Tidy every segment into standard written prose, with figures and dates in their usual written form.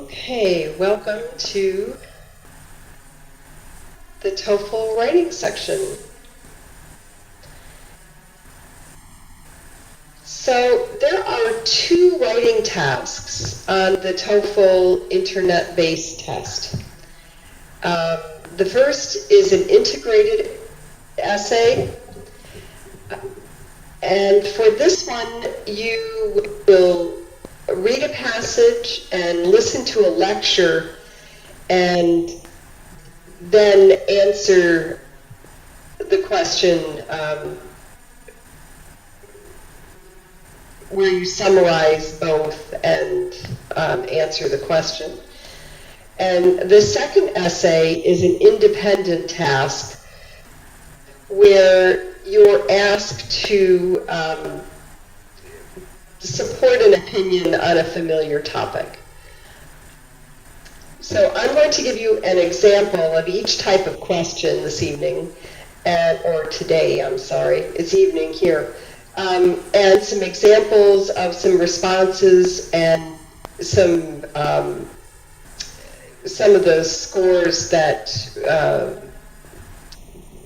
Okay, welcome to the TOEFL writing section. So there are two writing tasks on the TOEFL internet-based test. The first is an integrated essay, and for this one you will read a passage and listen to a lecture and then answer the question where you summarize both and answer the question. And the second essay is an independent task where you're asked to support an opinion on a familiar topic. So I'm going to give you an example of each type of question this evening, or today, I'm sorry, it's evening here, and some examples of some responses and some of the scores that,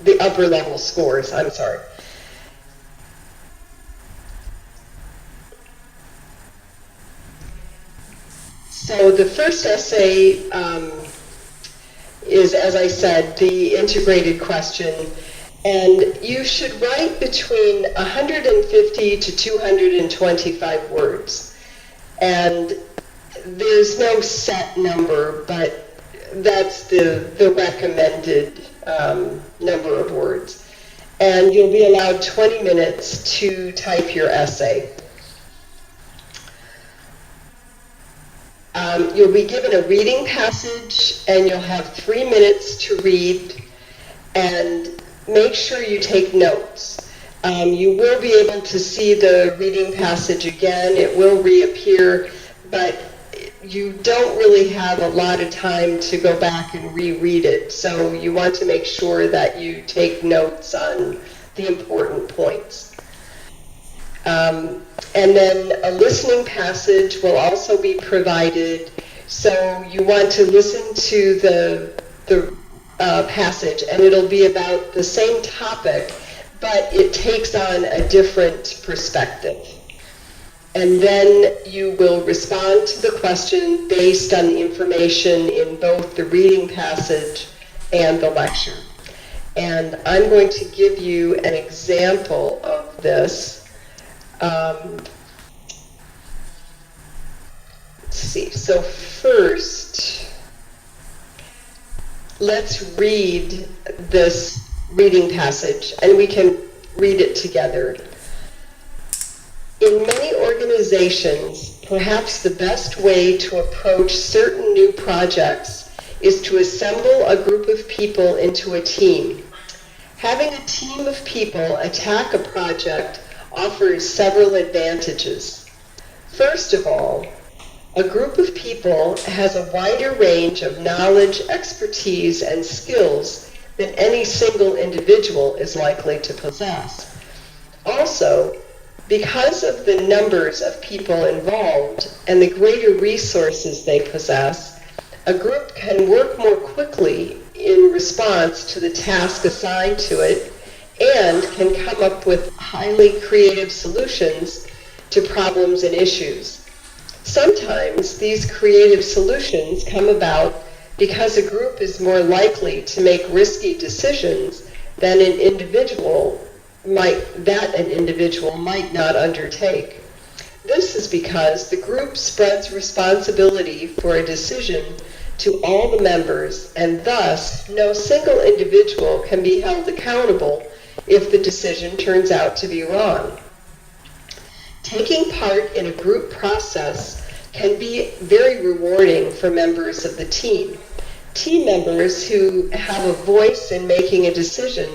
the upper level scores, I'm sorry. So the first essay is, as I said, the integrated question, and you should write between 150 to 225 words. And there's no set number, but that's the recommended number of words. And you'll be allowed 20 minutes to type your essay. You'll be given a reading passage, and you'll have 3 minutes to read, and make sure you take notes. You will be able to see the reading passage again. It will reappear, but you don't really have a lot of time to go back and reread it, so you want to make sure that you take notes on the important points. And then a listening passage will also be provided, so you want to listen to the passage, and it'll be about the same topic, but it takes on a different perspective. And then you will respond to the question based on the information in both the reading passage and the lecture. And I'm going to give you an example of this. Let's see, so first, let's read this reading passage, and we can read it together. In many organizations, perhaps the best way to approach certain new projects is to assemble a group of people into a team. Having a team of people attack a project offers several advantages. First of all, a group of people has a wider range of knowledge, expertise, and skills than any single individual is likely to possess. Also, because of the numbers of people involved and the greater resources they possess, a group can work more quickly in response to the task assigned to it and can come up with highly creative solutions to problems and issues. Sometimes these creative solutions come about because a group is more likely to make risky decisions than an individual might not undertake. This is because the group spreads responsibility for a decision to all the members, and thus no single individual can be held accountable if the decision turns out to be wrong. Taking part in a group process can be very rewarding for members of the team. Team members who have a voice in making a decision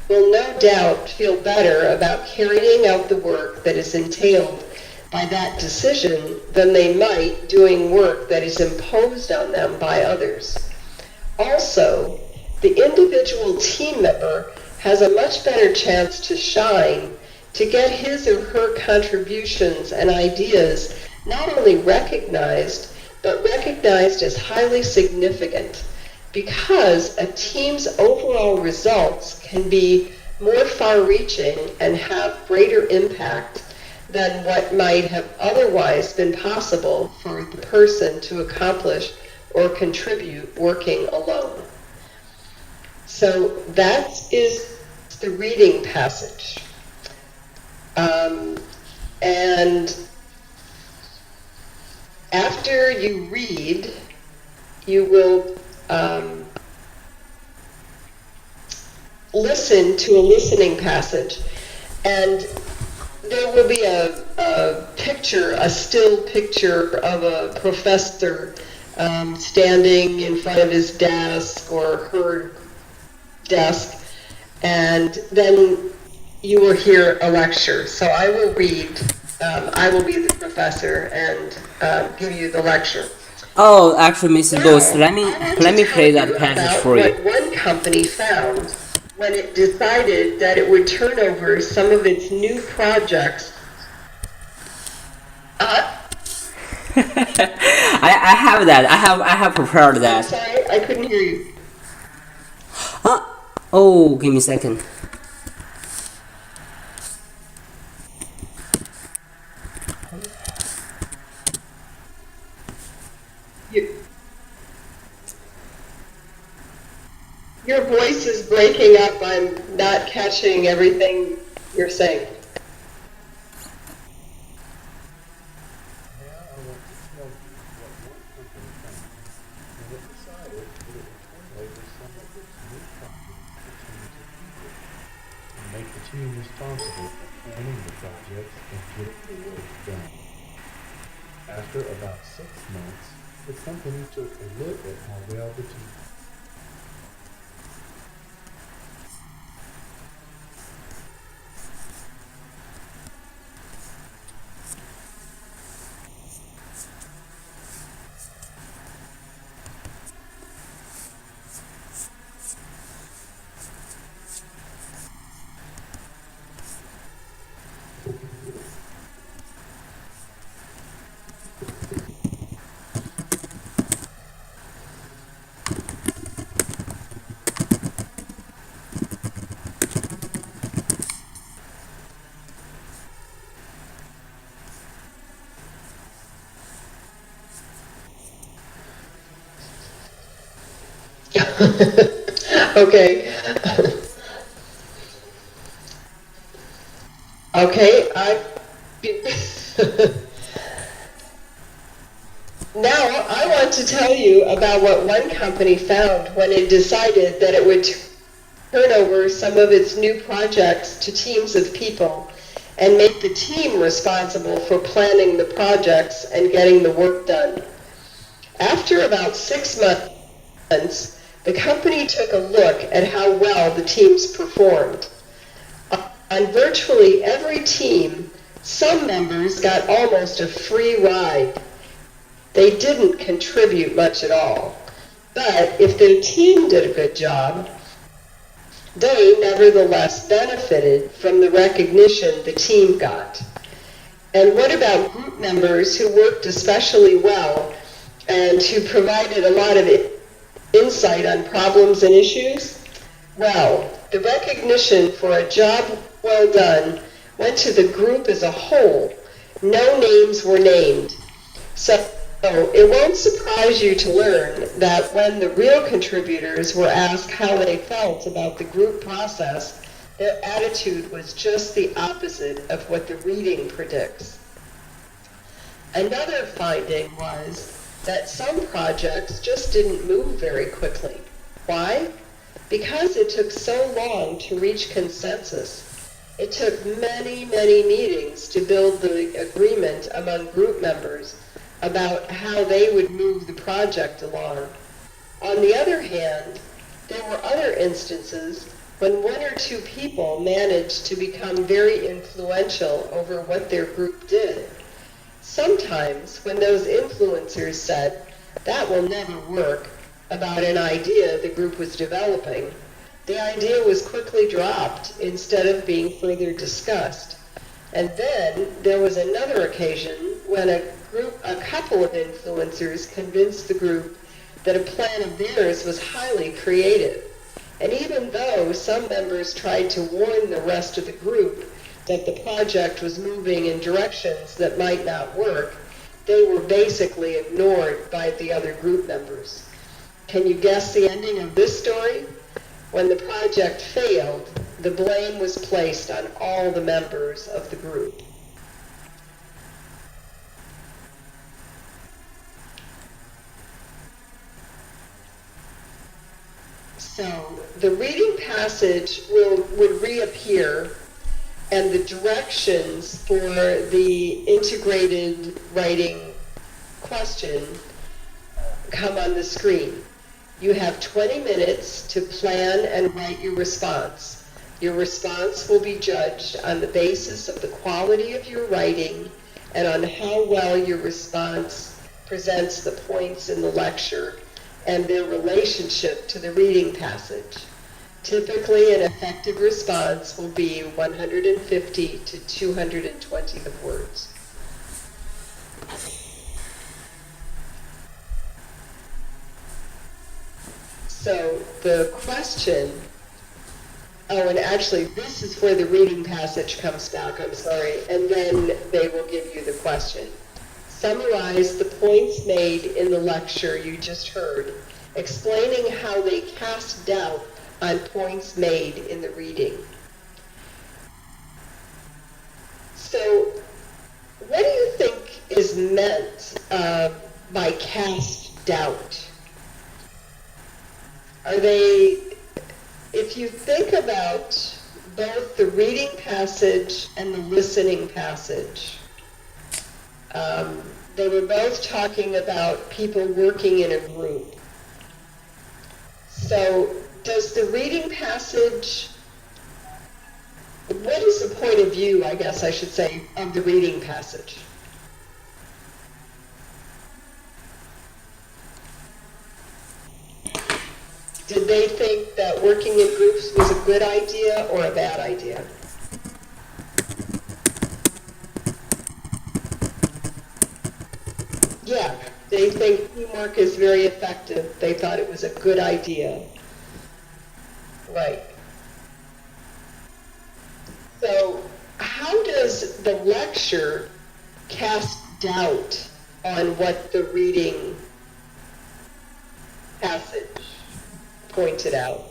will no doubt feel better about carrying out the work that is entailed by that decision than they might doing work that is imposed on them by others. Also, the individual team member has a much better chance to shine, to get his or her contributions and ideas not only recognized, but recognized as highly significant because a team's overall results can be more far-reaching and have greater impact than what might have otherwise been possible for the person to accomplish or contribute working alone. So that is the reading passage. And after you read, you will listen to a listening passage, and there will be a picture, a still picture of a professor standing in front of his desk or her desk, and then you will hear a lecture. So I will read, I will be the professor and give you the lecture. Oh, actually, Mrs. Bose, let me play that About passage for you. what one company found when it decided that it would turn over some of its new projects. I have that. I have prepared I'm that. sorry, I couldn't hear you. Oh, give me a second. Your voice is breaking up. I'm not catching everything you're saying. Make the team responsible for planning the project and getting the work done. After about 6 months, the company took a look at how well the team Okay. Okay, now I want to tell you about what one company found when it decided that it would turn over some of its new projects to teams of people and make the team responsible for planning the projects and getting the work done. After about 6 months, the company took a look at how well the teams performed. On virtually every team, some members got almost a free ride. They didn't contribute much at all. But if their team did a good job, they nevertheless benefited from the recognition the team got. And what about group members who worked especially well and who provided a lot of insight on problems and issues? Well, the recognition for a job well done went to the group as a whole. No names were named. So it won't surprise you to learn that when the real contributors were asked how they felt about the group process, their attitude was just the opposite of what the reading predicts. Another finding was that some projects just didn't move very quickly. Why? Because it took so long to reach consensus. It took many, many meetings to build the agreement among group members about how they would move the project along. On the other hand, there were other instances when one or two people managed to become very influential over what their group did. Sometimes when those influencers said, "That will never work," about an idea the group was developing, the idea was quickly dropped instead of being further discussed. And then there was another occasion when a a couple of influencers convinced the group that a plan of theirs was highly creative. And even though some members tried to warn the rest of the group that the project was moving in directions that might not work, they were basically ignored by the other group members. Can you guess the ending of this story? When the project failed, the blame was placed on all the members of the group. So the reading passage would reappear, and the directions for the integrated writing question come on the screen. You have 20 minutes to plan and write your response. Your response will be judged on the basis of the quality of your writing and on how well your response presents the points in the lecture and their relationship to the reading passage. Typically, an effective response will be 150 to 220 words. So the question, oh, and actually this is where the reading passage comes back, I'm sorry, and then they will give you the question. Summarize the points made in the lecture you just heard, explaining how they cast doubt on points made in the reading. So what do you think is meant by cast doubt? Are they, if you think about both the reading passage and the listening passage, they were both talking about people working in a group. So does the reading passage, what is the point of view, I guess I should say, of the reading passage? Did they think that working in groups was a good idea or a bad idea? Yeah, they think teamwork is very effective. They thought it was a good idea. Right. So how does the lecture cast doubt on what the reading passage pointed out?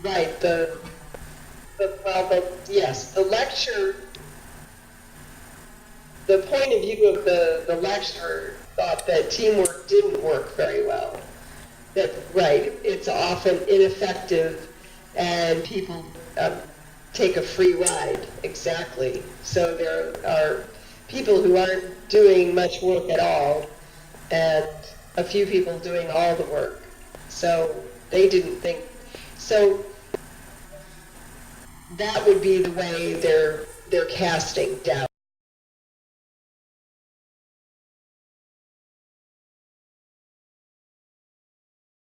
Right, yes, the lecture, the point of view of the lecturer thought that teamwork didn't work very well. That, right, it's often ineffective and people take a free ride, exactly. So there are people who aren't doing much work at all and a few people doing all the work. So they didn't think, so that would be the way they're casting doubt.